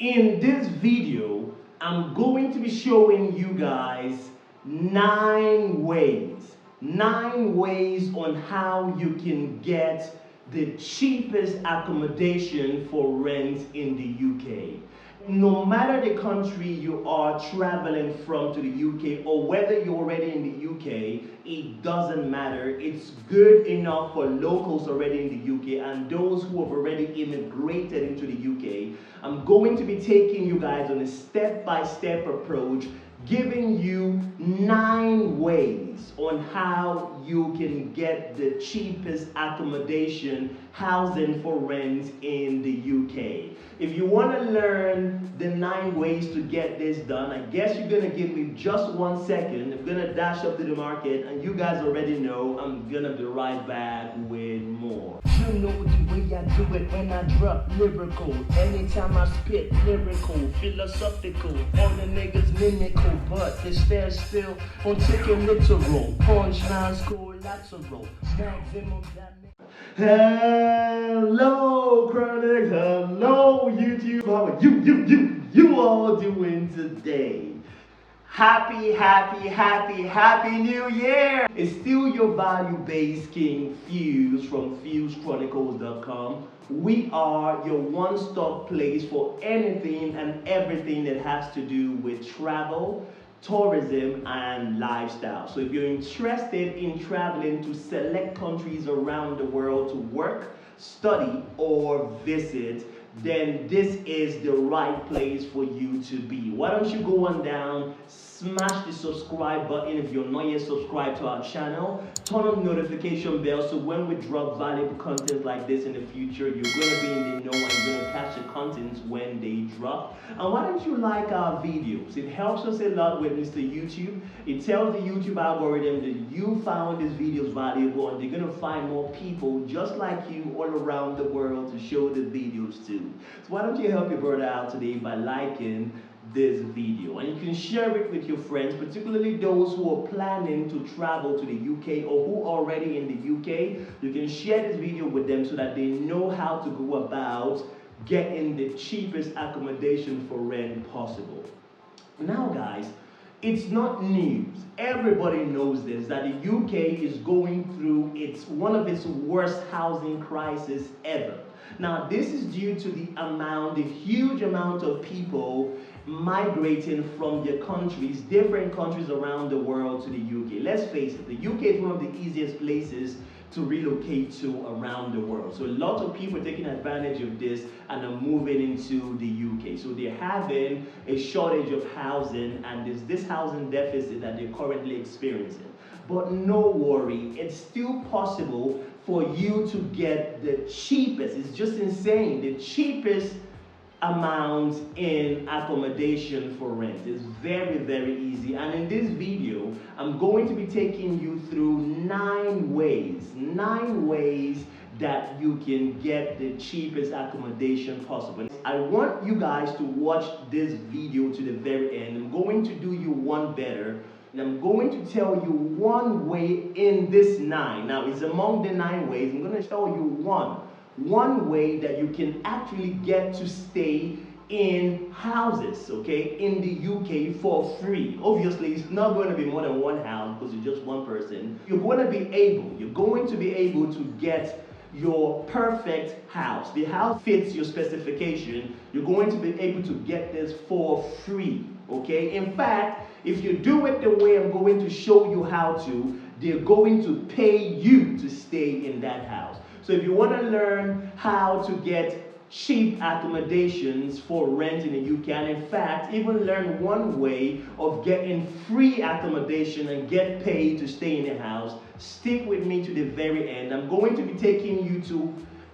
In this video, I'm going to be showing you guys 9 ways on how you can get the cheapest accommodation for rent in the UK. No matter the country you are traveling from to the UK, or whether you're already in the UK, it doesn't matter. It's good enough for locals already in the UK and those who have already immigrated into the UK. I'm going to be taking you guys on a step-by-step approach, giving you 9 ways on how you can get the cheapest accommodation, housing for rent in the UK. If you want to learn the 9 ways to get this done, I guess you're going to give me just 1 second. I'm going to dash up to the market, and you guys already know I'm going to be right back with more. You know the way I do it when I drop lyrical. Anytime I spit lyrical, philosophical. All the niggas mimical, but they stare still on taking literal. Punchlines collateral. Maximum damage. Hello, Chronicles. Hello, YouTube. How are you all doing today? Happy New Year! It's still your value-based king, Fuse, from FuseChronicles.com. We are your one-stop place for anything and everything that has to do with travel, tourism, and lifestyle. So if you're interested in traveling to select countries around the world to work, study, or visit, then this is the right place for you to be. Why don't you go on down, smash the subscribe button if you're not yet subscribed to our channel, turn on the notification bell so when we drop valuable content like this in the future, you're going to be in the know and you're going to catch the contents when they drop. And why don't you like our videos? It helps us a lot with Mr. YouTube. It tells the YouTube algorithm that you found these videos valuable, and they're going to find more people just like you all around the world to show the videos to. So why don't you help your brother out today by liking this video, and you can share it with your friends, particularly those who are planning to travel to the UK or who are already in the UK. You can share this video with them so that they know how to go about getting the cheapest accommodation for rent possible. Now guys, it's not news. Everybody knows this, that the UK is going through one of its worst housing crises ever. Now this is due to the huge amount of people migrating from their countries, different countries around the world to the UK. Let's face it, the UK is one of the easiest places to relocate to around the world. So a lot of people are taking advantage of this and are moving into the UK. So they're having a shortage of housing, and there's this housing deficit that they're currently experiencing. But no worry, it's still possible for you to get the cheapest, it's just insane, the cheapest amount in accommodation for rent. Is very easy, and in this video I'm going to be taking you through 9 ways that you can get the cheapest accommodation possible. I want you guys to watch this video to the very end. I'm going to do you one better, and I'm going to tell you one way in this 9. Now it's among the 9 ways. I'm going to tell you one way that you can actually get to stay in houses, okay, in the UK for free. Obviously, it's not going to be more than one house because you're just one person. You're going to be able to get your perfect house. The house fits your specification. You're going to be able to get this for free, okay? In fact, if you do it the way I'm going to show you how to, they're going to pay you to stay in that house. So if you want to learn how to get cheap accommodations for rent in the UK, and in fact even learn one way of getting free accommodation and get paid to stay in the house, stick with me to the very end. I'm going to be taking you to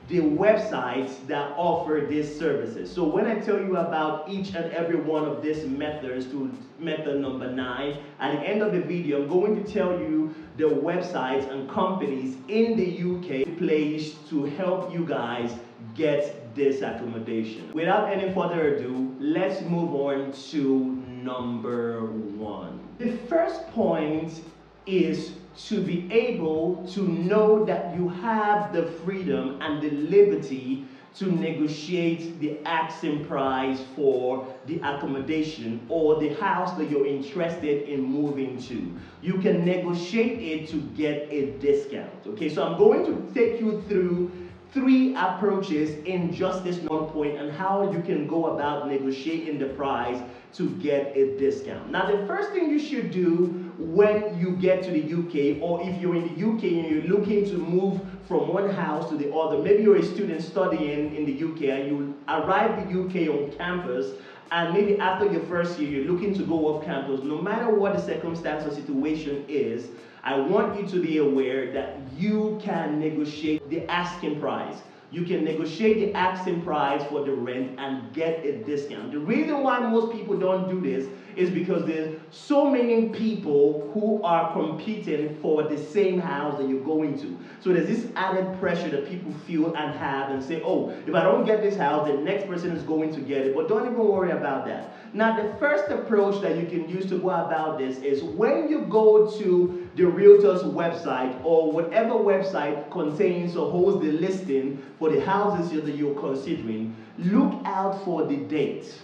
the websites that offer these services. So when I tell you about each and every one of these methods to method number 9, at the end of the video I'm going to tell you the websites and companies in the UK place to help you guys get this accommodation. Without any further ado, let's move on to number 1. The first point is to be able to know that you have the freedom and the liberty to negotiate the asking price for the accommodation or the house that you're interested in moving to. You can negotiate it to get a discount. Okay, so I'm going to take you through 3 approaches in just this one point and how you can go about negotiating the price to get a discount. Now, the first thing you should do when you get to the UK, or if you're in the UK and you're looking to move from one house to the other, maybe you're a student studying in the UK and you arrive in the UK on campus, and maybe after your first year you're looking to go off campus, no matter what the circumstance or situation is, I want you to be aware that you can negotiate the asking price. You can negotiate the asking price for the rent and get a discount. The reason why most people don't do this is because there's so many people who are competing for the same house that you're going to. So there's this added pressure that people feel and have and say, oh, if I don't get this house, the next person is going to get it. But don't even worry about that. Now, the first approach that you can use to go about this is when you go to the realtor's website or whatever website contains or holds the listing for the houses that you're considering, look out for the date.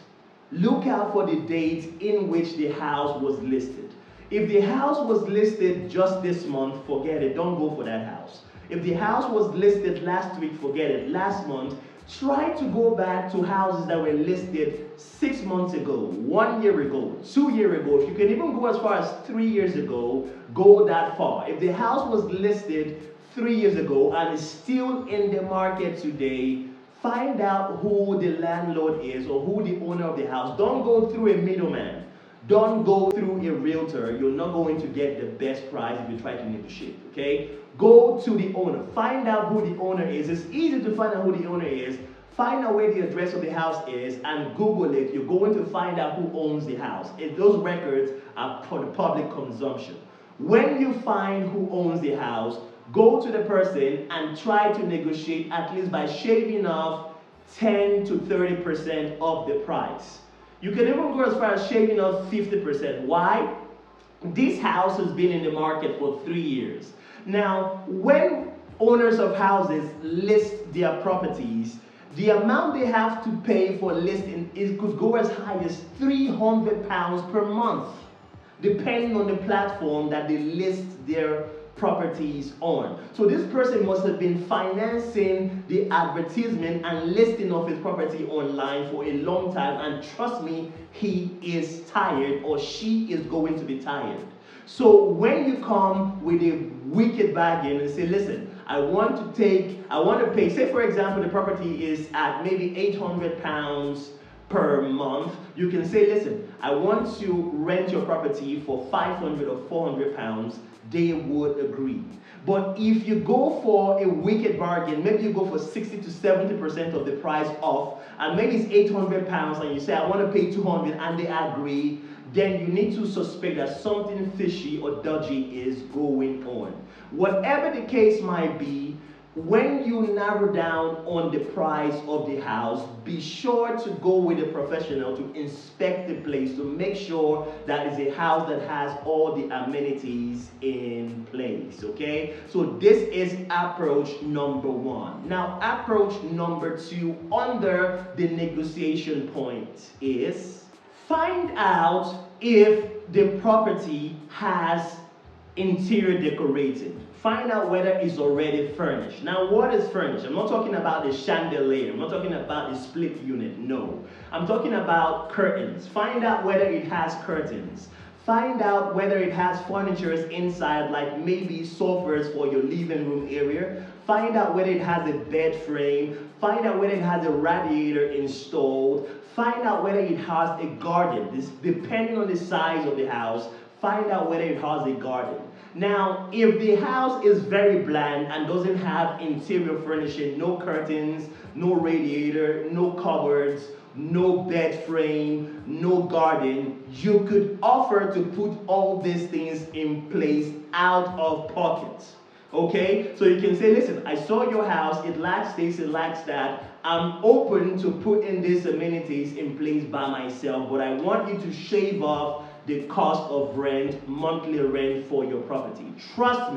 Look out for the date in which the house was listed. If the house was listed just this month, forget it. Don't go for that house. If the house was listed last week, forget it. Last month, try to go back to houses that were listed 6 months ago, 1 year ago, 2 years ago. If you can even go as far as 3 years ago, go that far. If the house was listed 3 years ago and is still in the market today, find out who the landlord is or who the owner of the house. Don't go through a middleman. Don't go through a realtor. You're not going to get the best price if you try to negotiate, okay? Go to the owner. Find out who the owner is. It's easy to find out who the owner is. Find out where the address of the house is and Google it. You're going to find out who owns the house. Those records are for the public consumption. When you find who owns the house, go to the person and try to negotiate at least by shaving off 10 to 30% of the price. You can even go as far as shaving off 50%. Why? This house has been in the market for 3 years. Now, when owners of houses list their properties, the amount they have to pay for listing could go as high as £300 per month, depending on the platform that they list their properties on. So this person must have been financing the advertisement and listing of his property online for a long time, and trust me, he is tired or she is going to be tired. So when you come with a wicked bargain and say, listen, I want to pay, say for example, the property is at maybe £800 per month, you can say, listen, I want to rent your property for £500 or £400, they would agree. But if you go for a wicked bargain, maybe you go for 60 to 70% of the price off, and maybe it's £800 and you say, I want to pay $200 and they agree, then you need to suspect that something fishy or dodgy is going on. Whatever the case might be, when you narrow down on the price of the house, be sure to go with a professional to inspect the place to make sure that it's a house that has all the amenities in place, okay? So this is approach number 1. Now, approach number 2 under the negotiation point is find out if the property has interior decorating. Find out whether it's already furnished. Now, what is furnished? I'm not talking about the chandelier. I'm not talking about the split unit. No. I'm talking about curtains. Find out whether it has curtains. Find out whether it has furniture inside, like maybe sofas for your living room area. Find out whether it has a bed frame. Find out whether it has a radiator installed. Find out whether it has a garden. This, depending on the size of the house, find out whether it has a garden. Now, if the house is very bland and doesn't have interior furnishing, no curtains, no radiator, no cupboards, no bed frame, no garden, you could offer to put all these things in place out of pocket. Okay? So you can say, listen, I saw your house, it lacks this, it lacks that. I'm open to putting these amenities in place by myself, but I want you to shave off the cost of rent, monthly rent for your property. Trust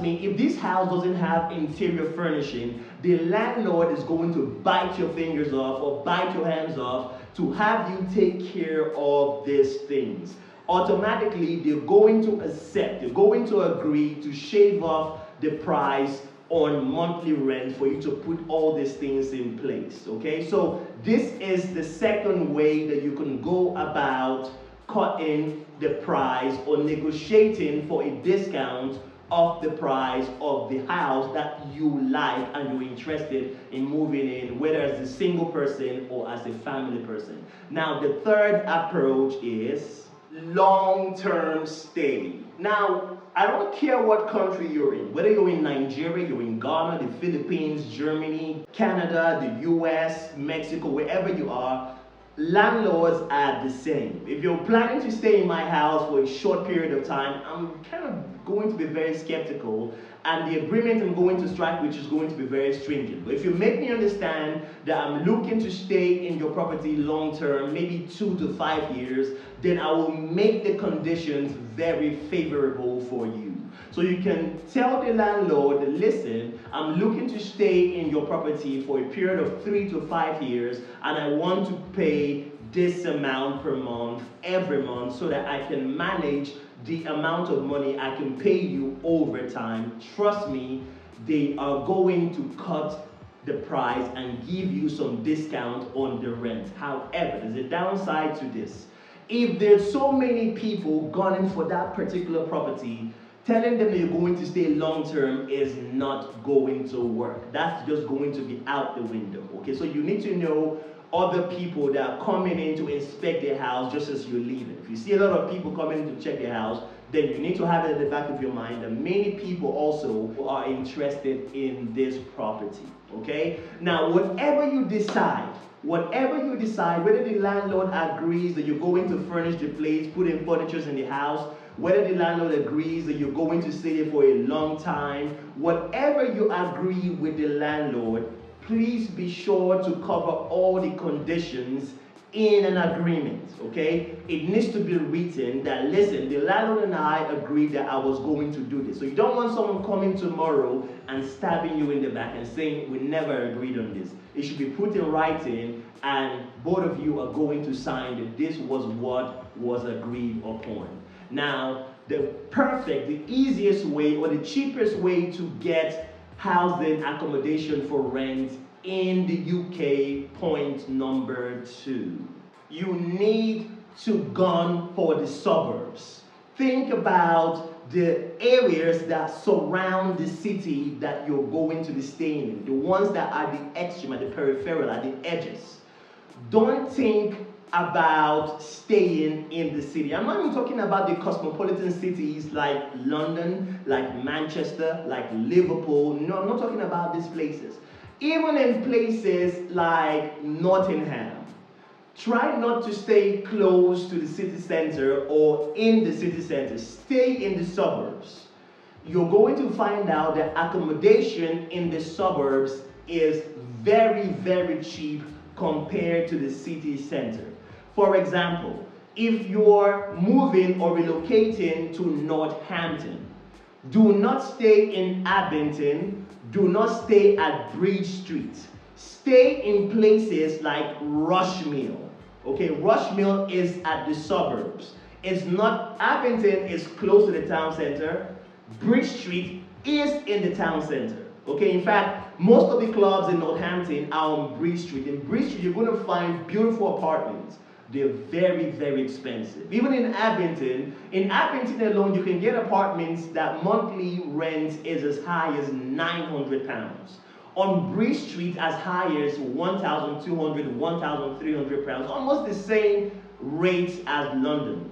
me, if this house doesn't have interior furnishing the landlord is going to bite your fingers off or bite your hands off to have you take care of these things. Automatically, they're going to accept, they're going to agree to shave off the price on monthly rent for you to put all these things in place. Okay, so this is the second way that you can go about cutting the price or negotiating for a discount of the price of the house that you like and you're interested in moving in, whether as a single person or as a family person. Now, the third approach is long-term stay. Now, I don't care what country you're in, whether you're in Nigeria, you're in Ghana, the Philippines, Germany, Canada, the US, Mexico, wherever you are, landlords are the same. If you're planning to stay in my house for a short period of time, I'm kind of going to be very skeptical, and the agreement I'm going to strike with is going to be very stringent. But if you make me understand that I'm looking to stay in your property long term, maybe 2 to 5 years, then I will make the conditions very favorable for you. So you can tell the landlord, listen, I'm looking to stay in your property for a period of 3 to 5 years, and I want to pay this amount per month, every month, so that I can manage the amount of money I can pay you over time. Trust me, they are going to cut the price and give you some discount on the rent. However, there's a downside to this. If there's so many people gunning for that particular property, telling them that you're going to stay long term is not going to work. That's just going to be out the window. Okay, so you need to know other people that are coming in to inspect their house just as you're leaving. If you see a lot of people coming in to check their house, then you need to have it at the back of your mind that many people also are interested in this property. Okay? Now, whatever you decide, whether the landlord agrees that you're going to furnish the place, put in furniture in the house, whether the landlord agrees that you're going to stay there for a long time, whatever you agree with the landlord, please be sure to cover all the conditions in an agreement, okay? It needs to be written that, listen, the landlord and I agreed that I was going to do this. So you don't want someone coming tomorrow and stabbing you in the back and saying, we never agreed on this. It should be put in writing, and both of you are going to sign that this was what was agreed upon. Now, the easiest way or the cheapest way to get housing accommodation for rent in the UK, point number 2. You need to gun for the suburbs. Think about the areas that surround the city that you're going to be staying in, the ones that are the extreme, at the peripheral, at the edges. Don't think about staying in the city. I'm not even talking about the cosmopolitan cities like London, like Manchester, like Liverpool. No, I'm not talking about these places. Even in places like Nottingham, try not to stay close to the city center or in the city center. Stay in the suburbs. You're going to find out that accommodation in the suburbs is very, very cheap compared to the city center. For example, if you're moving or relocating to Northampton, do not stay in Abington, do not stay at Bridge Street. Stay in places like Rushmill. Okay, Rushmill is at the suburbs. It's not, Abington is close to the town center. Bridge Street is in the town center. Okay, in fact, most of the clubs in Northampton are on Bridge Street. In Bridge Street, you're going to find beautiful apartments. They're very, very expensive. Even in Abington alone, you can get apartments that monthly rent is as high as £900. On Bridge Street, as high as £1,200, £1,300, almost the same rates as London.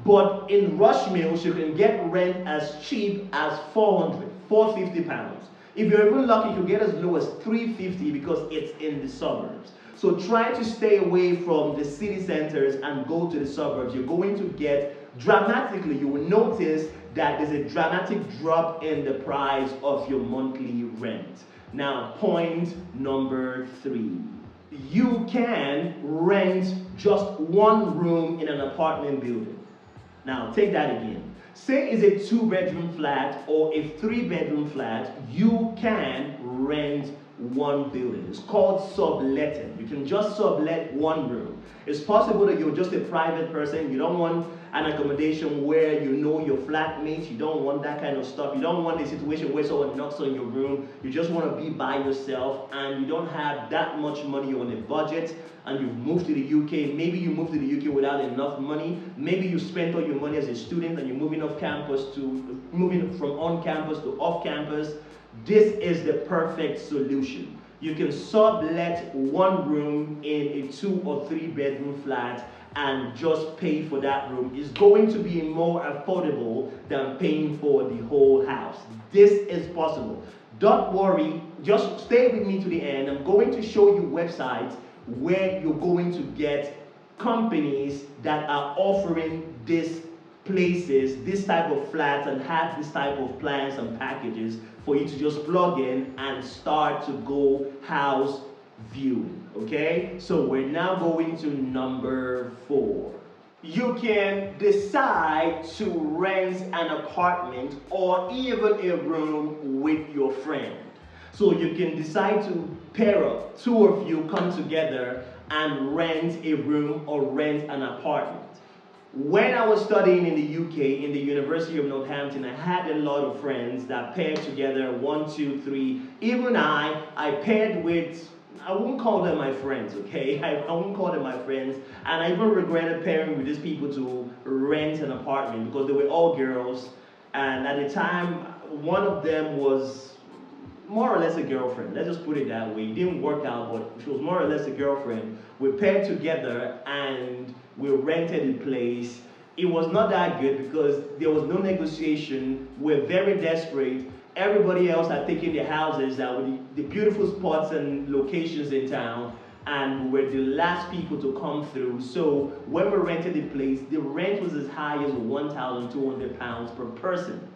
But in Rushmill, you can get rent as cheap as £400, £450. If you're even lucky, you can get as low as £350 because it's in the suburbs. So try to stay away from the city centers and go to the suburbs. You're going to get dramatically, you will notice that there's a dramatic drop in the price of your monthly rent. Now, point number 3. You can rent just one room in an apartment building. Now, take that again. Say it's a 2-bedroom flat or a 3-bedroom flat, you can rent one building. It's called subletting. You can just sublet one room. It's possible that you're just a private person. You don't want an accommodation where you know your flatmates. You don't want that kind of stuff. You don't want a situation where someone knocks on your room. You just want to be by yourself and you don't have that much money on a budget and you've moved to the UK. Maybe you moved to the UK without enough money. Maybe you spent all your money as a student and you're moving from on campus to off campus. This is the perfect solution. You can sublet one room in a 2 or 3 bedroom flat and just pay for that room. It's going to be more affordable than paying for the whole house. This is possible. Don't worry, just stay with me to the end. I'm going to show you websites where you're going to get companies that are offering this places, this type of flats, and have this type of plans and packages for you to just plug in and start to go house viewing. Okay, so we're now going to number 4. You can decide to rent an apartment or even a room with your friend. So you can decide to pair up, 2 of you come together and rent a room or rent an apartment. When I was studying in the UK, in the University of Northampton, I had a lot of friends that paired together, 1, 2, 3. Even I paired with, I won't call them my friends, okay? I won't call them my friends. And I even regretted pairing with these people to rent an apartment because they were all girls. And at the time, one of them was more or less a girlfriend. Let's just put it that way. It didn't work out, but she was more or less a girlfriend. We paired together and we rented a place. It was not that good because there was no negotiation. We're very desperate. Everybody else had taken their houses that were the beautiful spots and locations in town, and we were the last people to come through. So when we rented the place, the rent was as high as £1,200 per person.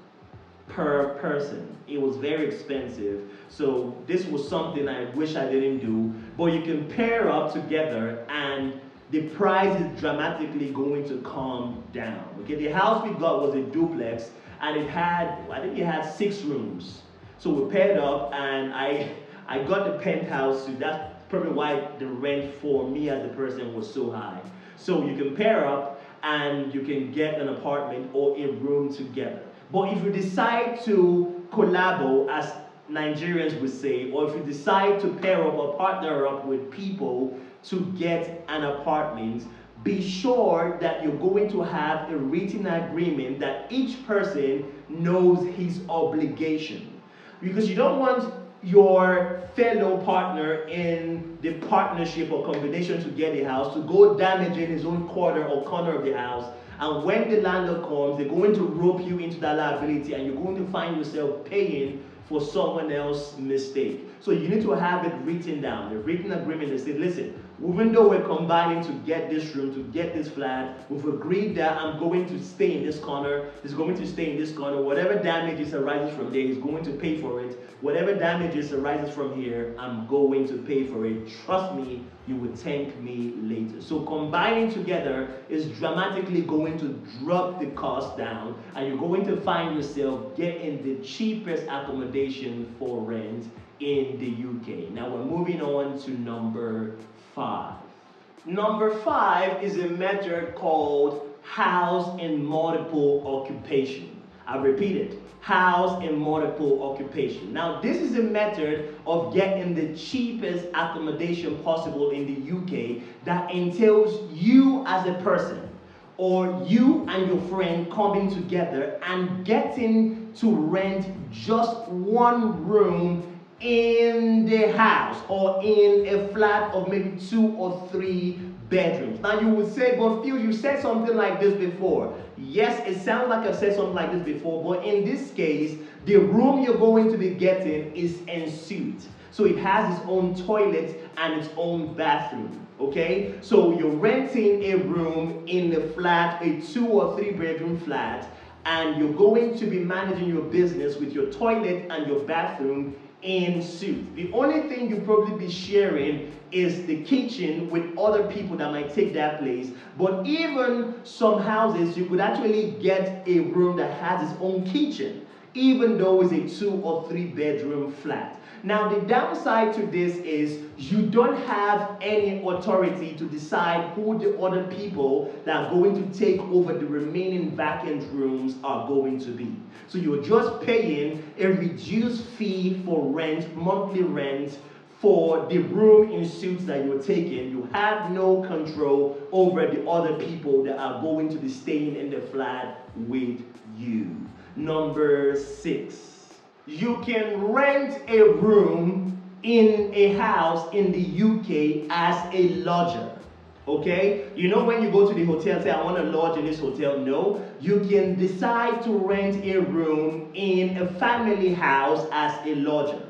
Per person. It was very expensive. So this was something I wish I didn't do. But you can pair up together and the price is dramatically going to come down. Okay, the house we got was a duplex and it had, I think it had 6 rooms. So we paired up and I got the penthouse suite. That's probably why the rent for me as a person was so high. So you can pair up and you can get an apartment or a room together. But if you decide to collabo, as Nigerians would say, or if you decide to pair up or partner up with people to get an apartment, be sure that you're going to have a written agreement that each person knows his obligation. Because you don't want your fellow partner in the partnership or combination to get a house to go damaging his own quarter or corner of the house. And when the landlord comes, they're going to rope you into that liability and you're going to find yourself paying for someone else's mistake. So you need to have it written down, a written agreement that says, listen, even though we're combining to get this room, to get this flat, we've agreed that I'm going to stay in this corner, he's going to stay in this corner, whatever damages arises from there, he's going to pay for it. Whatever damages arises from here, I'm going to pay for it. Trust me, you will thank me later. So combining together is dramatically going to drop the cost down and you're going to find yourself getting the cheapest accommodation for rent in the UK. Now we're moving on to number 5. Number 5 is a method called house in multiple occupation. I repeat it. House in multiple occupation. Now this is a method of getting the cheapest accommodation possible in the UK that entails you as a person or you and your friend coming together and getting to rent just one room in the house or in a flat of maybe 2 or 3 bedrooms. Now you would say, but Phil, you said something like this before. Yes, it sounds like I've said something like this before, but in this case, the room you're going to be getting is en suite. So it has its own toilet and its own bathroom, okay? So you're renting a room in a flat, a 2 or 3 bedroom flat, and you're going to be managing your business with your toilet and your bathroom in suite. The only thing you'll probably be sharing is the kitchen with other people that might take that place. But even some houses, you could actually get a room that has its own kitchen even though it's a 2 or 3 bedroom flat. Now the downside to this is you don't have any authority to decide who the other people that are going to take over the remaining vacant rooms are going to be. So you're just paying a reduced fee for rent, monthly rent, for the room in suits that you're taking. You have no control over the other people that are going to be staying in the flat with you. Number 6. You can rent a room in a house in the UK as a lodger. Okay? You know when you go to the hotel, say, I want to lodge in this hotel. No. You can decide to rent a room in a family house as a lodger.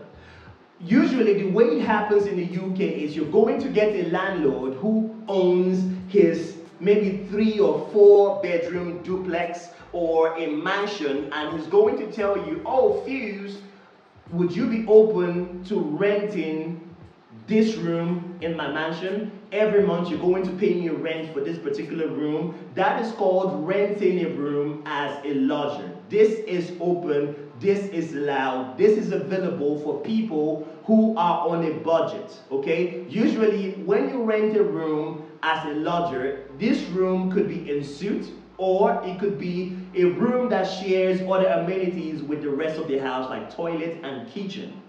Usually the way it happens in the UK is you're going to get a landlord who owns his maybe 3 or 4 bedroom duplex or a mansion, and he's going to tell you, oh, Fuse, would you be open to renting this room in my mansion? Every month you're going to pay me rent for this particular room. That is called renting a room as a lodger. This is open, this is allowed, this is available for people who are on a budget, okay? Usually when you rent a room as a lodger, this room could be en suite, or it could be a room that shares other amenities with the rest of the house, like toilet and kitchen.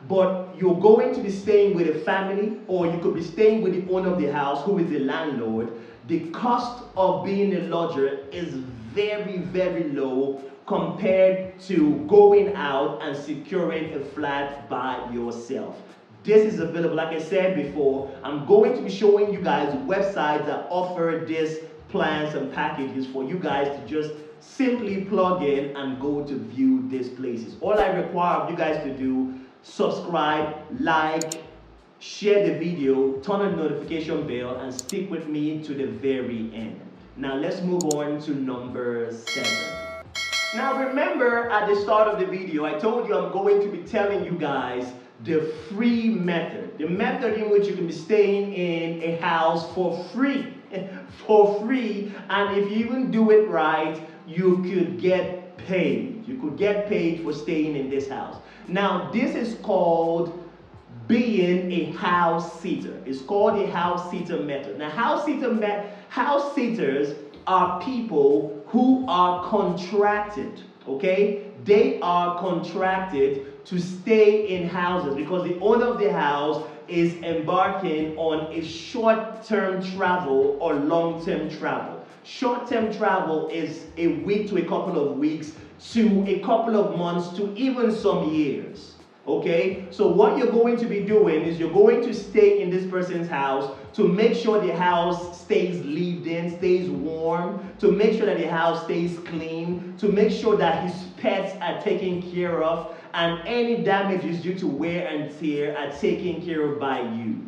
But you're going to be staying with a family, or you could be staying with the owner of the house, who is the landlord. The cost of being a lodger is very, very low compared to going out and securing a flat by yourself. This is available, like I said before. I'm going to be showing you guys websites that offer this plans and packages for you guys to just simply plug in and go to view these places. All I require of you guys to do, subscribe, like, share the video, turn on the notification bell, and stick with me to the very end. Now let's move on to number 7. Now remember, at the start of the video, I told you I'm going to be telling you guys the free method. The method in which you can be staying in a house for free. For free, and if you even do it right, you could get paid. You could get paid for staying in this house. Now, this is called being a house sitter. It's called a house sitter method. Now, house sitters are people who are contracted, okay? They are contracted to stay in houses because the owner of the house is embarking on a short-term travel or long-term travel. Short-term travel is a week to a couple of weeks to a couple of months to even some years. Okay? So what you're going to be doing is you're going to stay in this person's house to make sure the house stays lived in, stays warm, to make sure that the house stays clean, to make sure that his pets are taken care of, and any damages due to wear and tear are taken care of by you.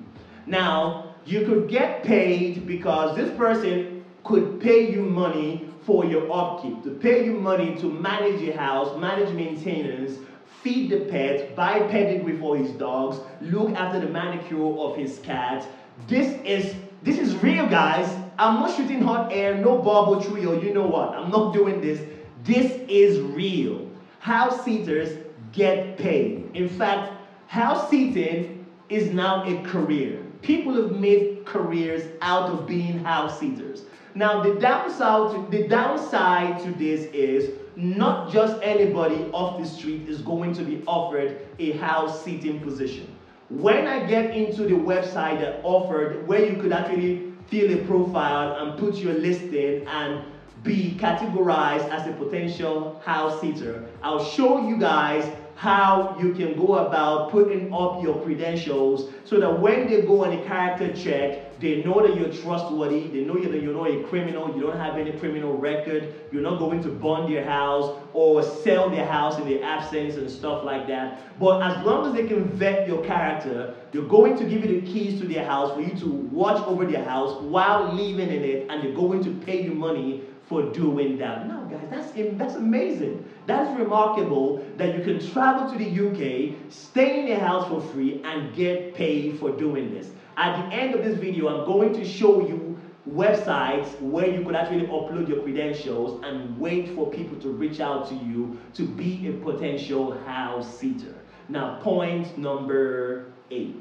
Now, you could get paid because this person could pay you money for your upkeep, to pay you money to manage your house, manage maintenance, feed the pet, buy pedigree for his dogs, look after the manicure of his cat. This is real, guys. I'm not shooting hot air, no bubble tree, or you know what. I'm not doing this. This is real. House sitters get paid. In fact, house sitting is now a career. People have made careers out of being house sitters. Now, the downside to this is not just anybody off the street is going to be offered a house sitting position. When I get into the website that offered where you could actually fill a profile and put your listing and be categorized as a potential house sitter, I'll show you guys how you can go about putting up your credentials so that when they go on a character check, they know that you're trustworthy, they know that you're not a criminal, you don't have any criminal record, you're not going to burn their house or sell their house in their absence and stuff like that. But as long as they can vet your character, they're going to give you the keys to their house for you to watch over their house while living in it, and they're going to pay you money for doing that. Now, guys, that's amazing. That's remarkable that you can travel to the UK, stay in a house for free, and get paid for doing this. At the end of this video, I'm going to show you websites where you could actually upload your credentials and wait for people to reach out to you to be a potential house sitter. Now, point number 8.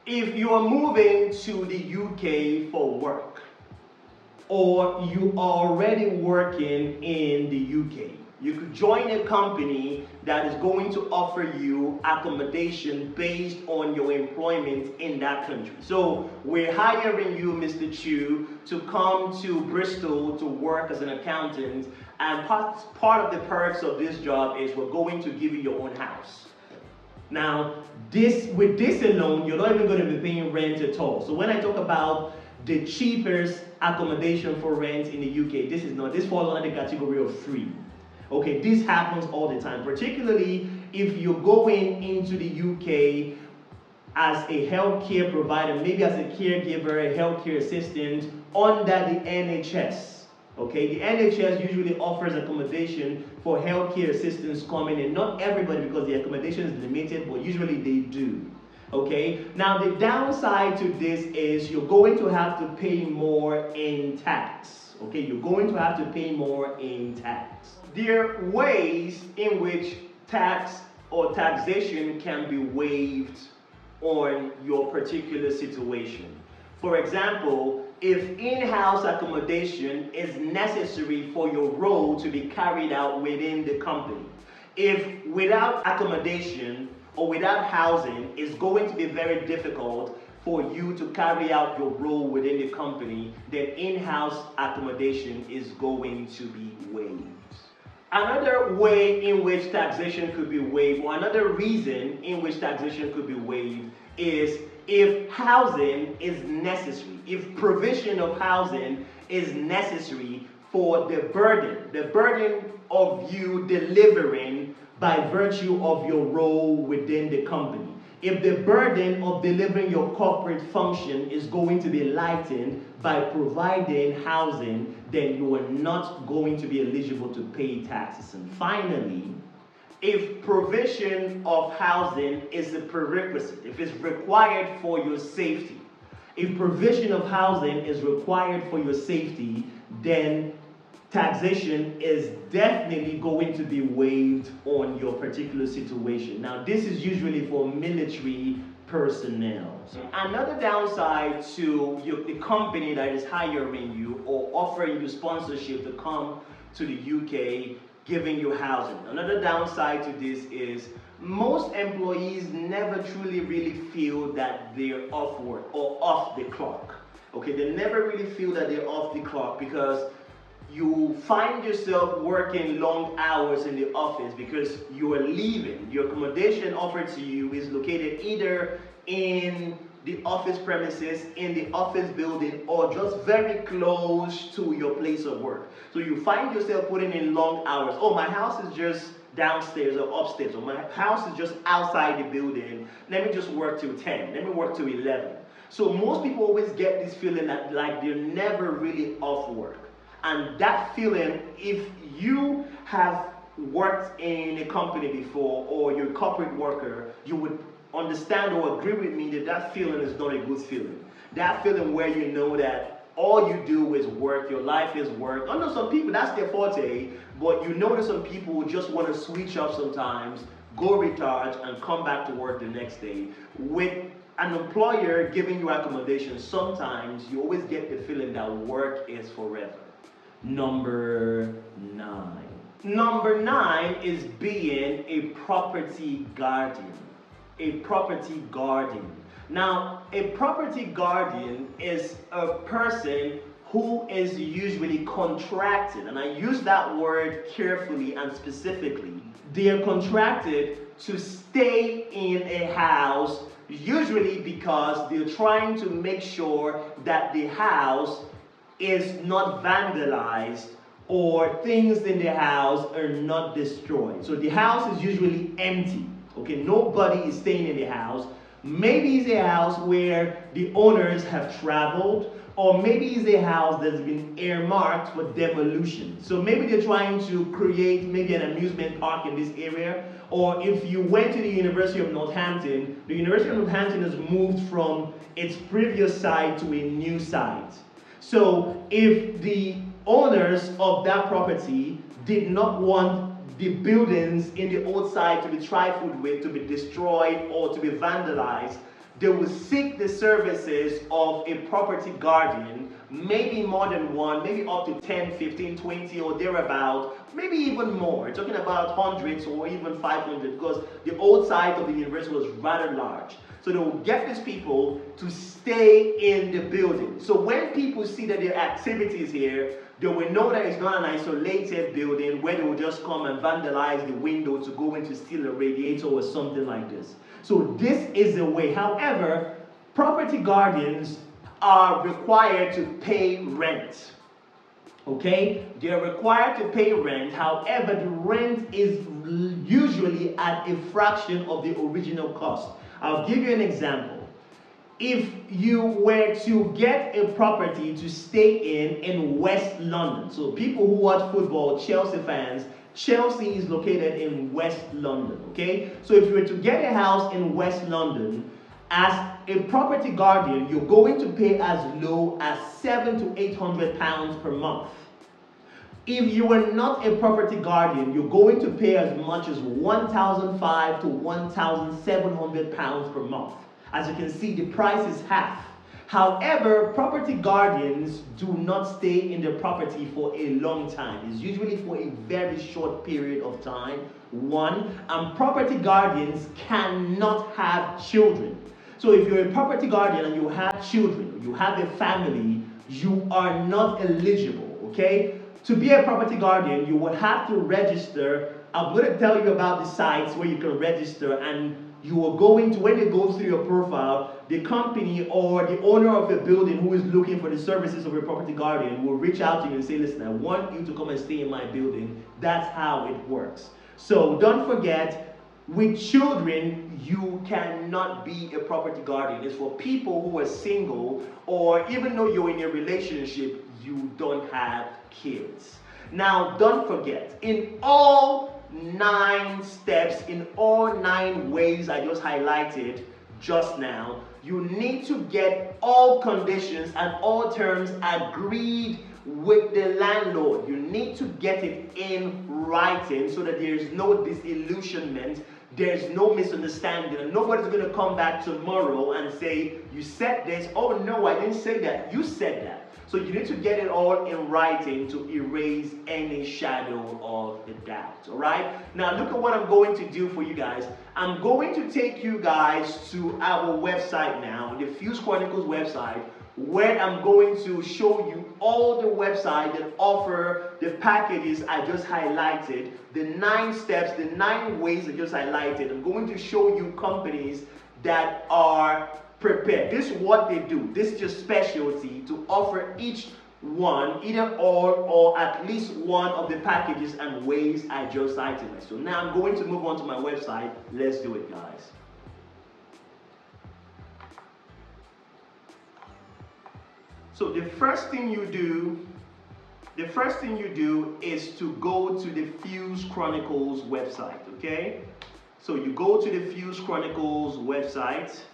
If you are moving to the UK for work, or you are already working in the UK, you could join a company that is going to offer you accommodation based on your employment in that country. So we're hiring you, Mr. Chu, to come to Bristol to work as an accountant, and part of the perks of this job is we're going to give you your own house. Now, with this alone, you're not even going to be paying rent at all. So when I talk about the cheapest accommodation for rent in the UK, this falls under the category of free. Okay, this happens all the time, particularly if you're going into the UK as a healthcare provider, maybe as a caregiver, a healthcare assistant under the NHS. Okay, the NHS usually offers accommodation for healthcare assistants coming in. Not everybody, because the accommodation is limited, but usually they do. Okay, now the downside to this is you're going to have to pay more in tax. Okay, you're going to have to pay more in tax. There are ways in which tax or taxation can be waived on your particular situation. For example, if in-house accommodation is necessary for your role to be carried out within the company. If without accommodation or without housing, it's going to be very difficult for you to carry out your role within the company, then in-house accommodation is going to be waived. Another way in which taxation could be waived, or another reason in which taxation could be waived, is if housing is necessary, if provision of housing is necessary for the burden of you delivering by virtue of your role within the company. If the burden of delivering your corporate function is going to be lightened by providing housing, then you are not going to be eligible to pay taxes. And finally, if provision of housing is a prerequisite, if it's required for your safety, if provision of housing is required for your safety, then taxation is definitely going to be waived on your particular situation. Now, this is usually for military personnel. Another downside to the company that is hiring you or offering you sponsorship to come to the UK, giving you housing. Another downside to this is most employees never truly really feel that they're off work or off the clock. Okay, they never really feel that they're off the clock because you find yourself working long hours in the office because you are leaving. Your accommodation offered to you is located either in the office premises, in the office building, or just very close to your place of work. So you find yourself putting in long hours. Oh, my house is just downstairs or upstairs, or my house is just outside the building. Let me just work till 10. Let me work till 11. So most people always get this feeling that like they're never really off work. And that feeling, if you have worked in a company before or you're a corporate worker, you would understand or agree with me that that feeling is not a good feeling. That feeling where you know that all you do is work, your life is work. I know some people, that's their forte, but you know that some people will just want to switch up sometimes, go recharge, and come back to work the next day. With an employer giving you accommodation, sometimes you always get the feeling that work is forever. Number 9. Number 9 is being a property guardian. A property guardian. Now, a property guardian is a person who is usually contracted, and I use that word carefully and specifically. They are contracted to stay in a house, usually because they're trying to make sure that the house is not vandalized or things in the house are not destroyed. So the house is usually empty. Okay, nobody is staying in the house. Maybe it's a house where the owners have traveled, or maybe it's a house that's been earmarked for demolition. So maybe they're trying to create maybe an amusement park in this area, or if you went to the University of Northampton, the University of Northampton has moved from its previous site to a new site. So if the owners of that property did not want the buildings in the old site to be trifled with, to be destroyed or to be vandalized, they will seek the services of a property guardian, maybe more than one, maybe up to 10, 15, 20 or thereabout, maybe even more. We're talking about hundreds or even 500 because the old site of the university was rather large. So they will get these people to stay in the building. So when people see that there are activities here, they will know that it's not an isolated building where they will just come and vandalize the window to go in to steal a radiator or something like this. So this is the way. However, property guardians are required to pay rent. Okay? They are required to pay rent. However, the rent is usually at a fraction of the original cost. I'll give you an example. If you were to get a property to stay in West London, so people who watch football, Chelsea fans, Chelsea is located in West London, okay? So if you were to get a house in West London, as a property guardian, you're going to pay as low as £700 to £800 per month. If you are not a property guardian, you're going to pay as much as £1,500 to £1,700 per month. As you can see, the price is half. However, property guardians do not stay in the property for a long time. It's usually for a very short period of time. One, and property guardians cannot have children. So if you're a property guardian and you have children, you have a family, you are not eligible, okay? To be a property guardian, you would have to register. I'm going to tell you about the sites where you can register, and you are going to, when you go through your profile, the company or the owner of the building who is looking for the services of a property guardian will reach out to you and say, listen, I want you to come and stay in my building. That's how it works. So don't forget, with children, you cannot be a property guardian. It's for people who are single, or even though you're in a relationship, you don't have kids. Now, don't forget, in all 9 steps, in all 9 ways I just highlighted just now, you need to get all conditions and all terms agreed with the landlord. You need to get it in writing so that there is no disillusionment, there's no misunderstanding, and nobody's going to come back tomorrow and say, you said this, oh no, I didn't say that, you said that. So you need to get it all in writing to erase any shadow of a doubt, all right? Now look at what I'm going to do for you guys. I'm going to take you guys to our website now, the Fuse Chronicles website, where I'm going to show you all the websites that offer the packages I just highlighted, the 9 steps, the 9 ways I just highlighted. I'm going to show you companies that are prepared. This is what they do. This is your specialty, to offer each one, either all or at least one of the packages and ways I just cited. So now I'm going to move on to my website. Let's do it, guys. So the first thing you do is to go to the Fuse Chronicles website, okay? So you go to the Fuse Chronicles website,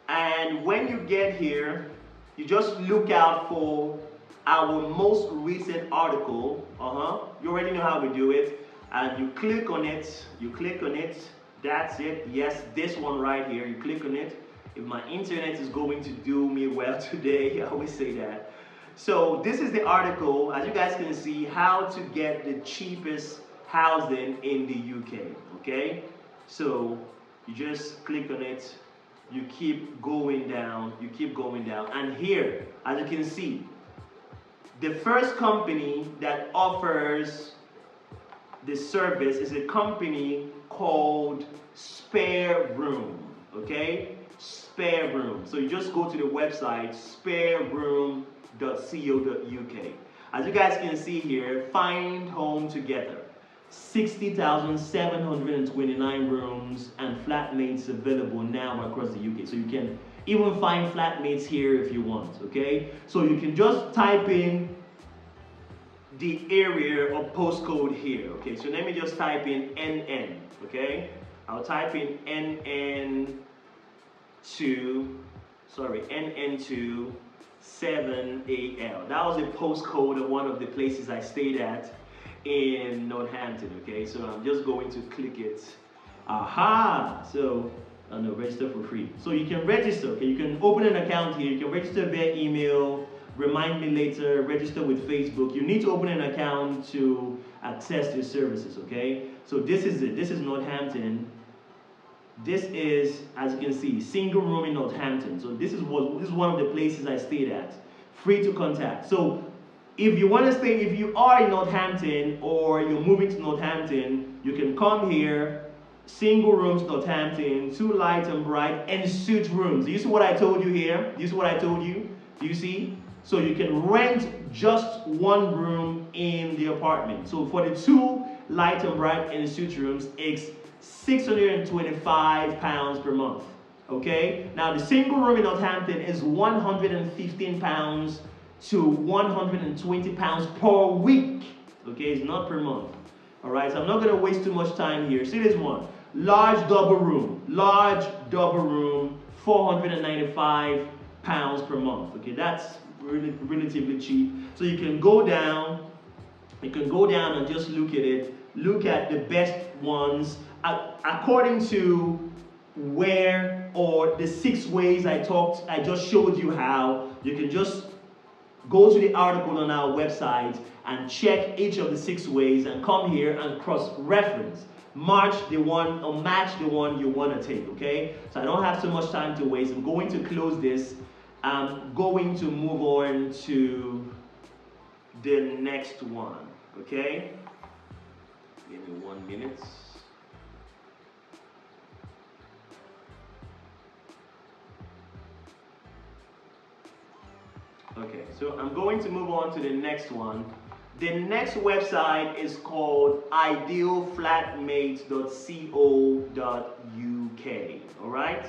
and when you get here, you just look out for our most recent article. You already know how we do it. And you click on it, that's it. Yes, this one right here, you click on it. If my internet is going to do me well today, I always say that. So this is the article, as you guys can see, how to get the cheapest housing in the UK, okay? So you just click on it, you keep going down, and here, as you can see, the first company that offers the service is a company called Spare Room, okay? Spare Room. So you just go to the website, spareroom.co.uk. As you guys can see here, find home together. 60,729 rooms and flatmates available now across the UK. So you can even find flatmates here if you want, okay? So you can just type in the area or postcode here, okay? So let me just type in NN, okay? I'll type in NN2 7AL. That was the postcode of one of the places I stayed at in Northampton. Okay, so I'm just going to click it. Aha! So no, register for free. So you can register. Okay, you can open an account here. You can register via email. Remind me later. Register with Facebook. You need to open an account to access your services. Okay. So this is it. This is Northampton. This is, as you can see, single room in Northampton. So this is one of the places I stayed at. Free to contact. So if you want to stay, if you are in Northampton or you're moving to Northampton, you can come here. Single rooms, Northampton, 2 light and bright, and suite rooms. Do you see what I told you here? Do you see what I told you? Do you see? So you can rent just one room in the apartment. So for the 2 light and bright and suite rooms, it's £625 per month. Okay? Now the single room in Northampton is £115 to £120 per week. Okay, it's not per month. Alright, so I'm not going to waste too much time here. See this one. Large double room, £495 per month. Okay, that's really relatively cheap. So you can go down and just look at it. Look at the best ones according to where, or the 6 ways I just showed you how. You can just go to the article on our website and check each of the 6 ways and come here and cross-reference. Match the one you want to take, okay? So I don't have too much time to waste. I'm going to close this. I'm going to move on to the next one, okay? Give me 1 minute. Okay, so I'm going to move on to the next one. The next website is called idealflatmates.co.uk. Alright?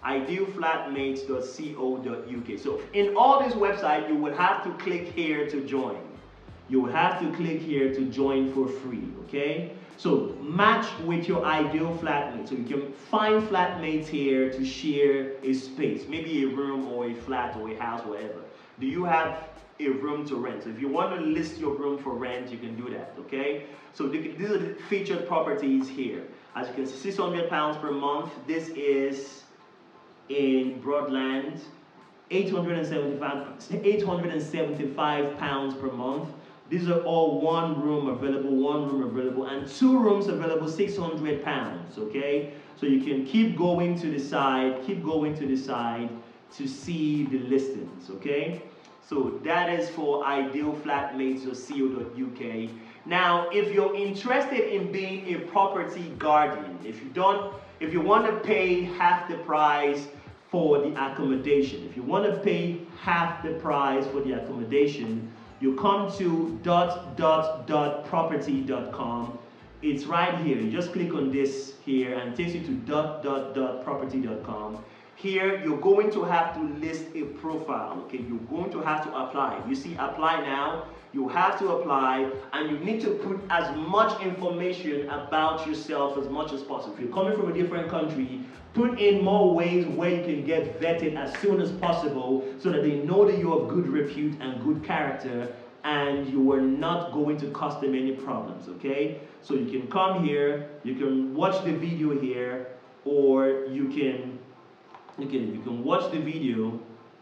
Idealflatmates.co.uk. So in all this website, you would have to click here to join. You will have to click here to join for free. Okay? So match with your ideal flatmate. So you can find flatmates here to share a space, maybe a room or a flat or a house, whatever. Do you have a room to rent? So if you want to list your room for rent, you can do that, okay? So these are the featured properties here. As you can see, £600 per month. This is in Broadland, £875 per month. These are all one room available, and 2 rooms available, £600, okay? So you can keep going to the side, to see the listings, okay? So that is for idealflatmates.co.uk. Now, if you're interested in being a property guardian, if you want to pay half the price for the accommodation, you come to .property.com. It's right here. You just click on this here and it takes you to .property.com. Here, you're going to have to list a profile, okay? You're going to have to apply. You see apply now, you have to apply, and you need to put as much information about yourself as much as possible. If you're coming from a different country, put in more ways where you can get vetted as soon as possible so that they know that you're of good repute and good character and you are not going to cause them any problems, okay? So you can come here, you can watch the video here, or you can watch the video.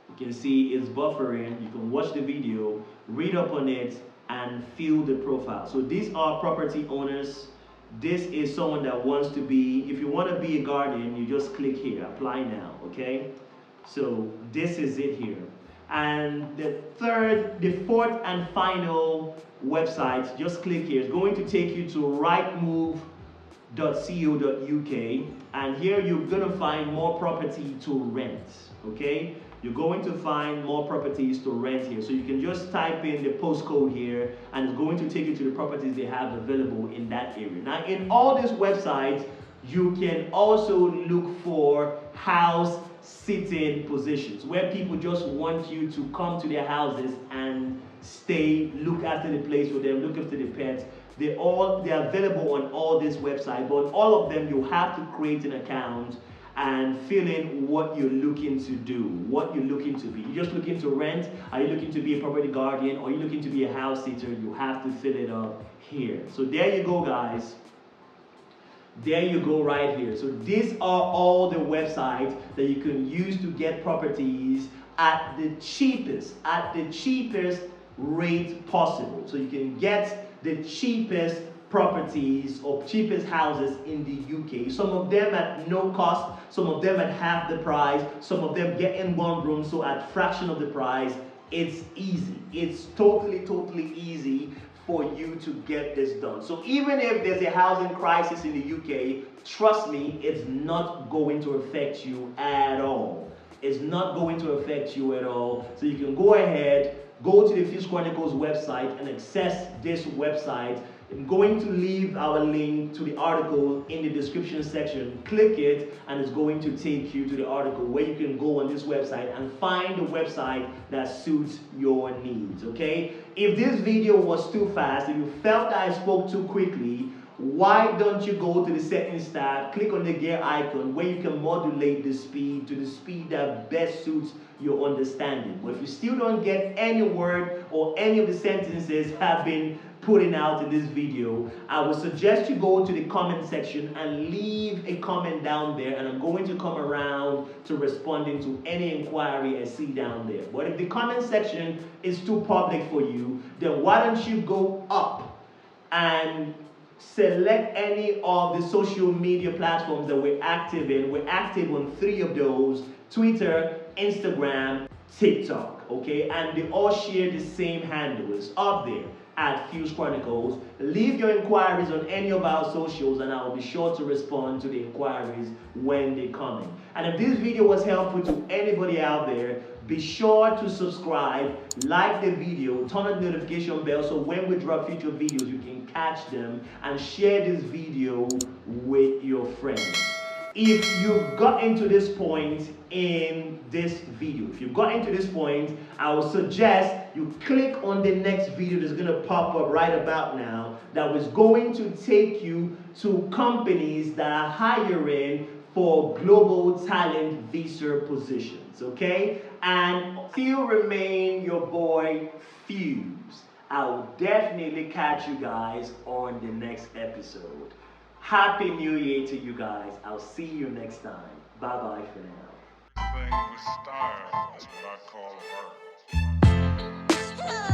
You can see it's buffering. You can watch the video, read up on it, and fill the profile. So these are property owners. This is someone that wants to be, if you want to be a guardian, you just click here, apply now, okay? So this is it here. And the fourth and final website, just click here. It's going to take you to rightmove.co.uk, and here you're going to find more property to rent, okay? You're going to find more properties to rent here. So you can just type in the postcode here and it's going to take you to the properties they have available in that area. Now in all these websites, you can also look for house sitting positions where people just want you to come to their houses and stay, look after the place for them, look after the pets. They're available on all these websites, but all of them you have to create an account and fill in what you're looking to do, what you're looking to be. You're just looking to rent? Are you looking to be a property guardian? Or are you looking to be a house sitter? You have to fill it up here. So there you go, guys. There you go right here. So these are all the websites that you can use to get properties at the cheapest rate possible. So you can get the cheapest properties or cheapest houses in the UK. Some of them at no cost, some of them at half the price, some of them get in one room, so at fraction of the price. It's easy. It's totally easy for you to get this done. So even if there's a housing crisis in the UK, trust me, it's not going to affect you at all. It's not going to affect you at all. So you can go ahead, go to the Fuse Chronicles website and access this website. I'm going to leave our link to the article in the description section. Click it and it's going to take you to the article where you can go on this website and find the website that suits your needs, okay? If this video was too fast, if you felt that I spoke too quickly, why don't you go to the settings tab, click on the gear icon where you can modulate the speed to the speed that best suits your understanding. But if you still don't get any word or any of the sentences have been putting out in this video, I would suggest you go to the comment section and leave a comment down there, and I'm going to come around to responding to any inquiry I see down there. But if the comment section is too public for you, then why don't you go up and select any of the social media platforms that we're active in. We're active on 3 of those: Twitter, Instagram, TikTok, okay? And they all share the same handle. It's up there at Fuse Chronicles. Leave your inquiries on any of our socials and I will be sure to respond to the inquiries when they come in. And if this video was helpful to anybody out there, be sure to subscribe, like the video, turn on the notification bell so when we drop future videos you can catch them, and share this video with your friends. If you've gotten to this point in this video, I would suggest you click on the next video that's going to pop up right about now, that was going to take you to companies that are hiring for global talent visa positions, okay? And still remain your boy Fuse. I'll definitely catch you guys on the next episode. Happy New Year to you guys. I'll see you next time. Bye-bye for now. Thing with style, that's what I call art.